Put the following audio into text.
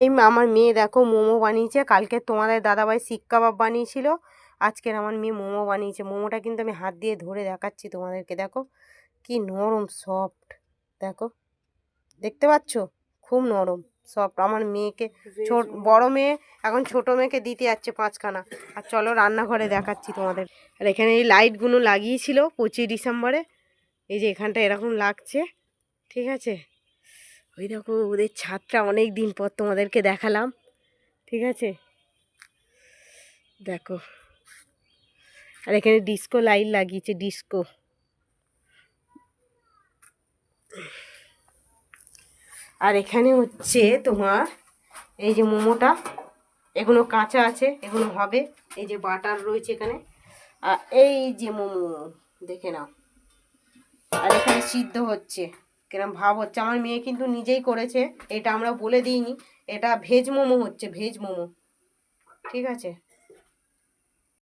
এই আমার মেয়ে দেখো মোমো বানিয়েছে। কালকে তোমাদের দাদাভাই শিক কাবাব বানিয়েছিল, আজকের আমার মেয়ে মোমো বানিয়েছে। মোমোটা কিন্তু আমি হাত দিয়ে ধরে দেখাচ্ছি তোমাদেরকে। দেখো কি নরম সফট, দেখো দেখতে পাচ্ছ, খুব নরম সফট। আমার মেয়েকে বড় মেয়ে এখন ছোট মেয়েকে দিতে যাচ্ছে 5খানা। আর চলো রান্নাঘরে দেখাচ্ছি তোমাদের। আর এখানে এই লাইটগুলো লাগিয়েছিল 25 ডিসেম্বরে, এই যে এখানটা এরকম লাগছে, ঠিক আছে। ওই দেখো ওদের ছাদটা অনেক দিন পর তোমাদেরকে দেখালাম, ঠিক আছে। দেখো আর এখানে ডিস্কো লাইট লাগিয়েছে, ডিস্কো। আর এখানে হচ্ছে তোমার এই যে মোমোটা, এগুলো কাঁচা আছে, এগুলো হবে। এই যে বাটার রয়েছে এখানে, আর এই যে মোমো দেখে নাও। আর এখানে সিদ্ধ হচ্ছে, কিরম ভাব হচ্ছে। আমার মেয়ে কিন্তু নিজেই করেছে, এটা আমরা বলে দিইনি। এটা ভেজ মোমো হচ্ছে, ভেজ মোমো, ঠিক আছে।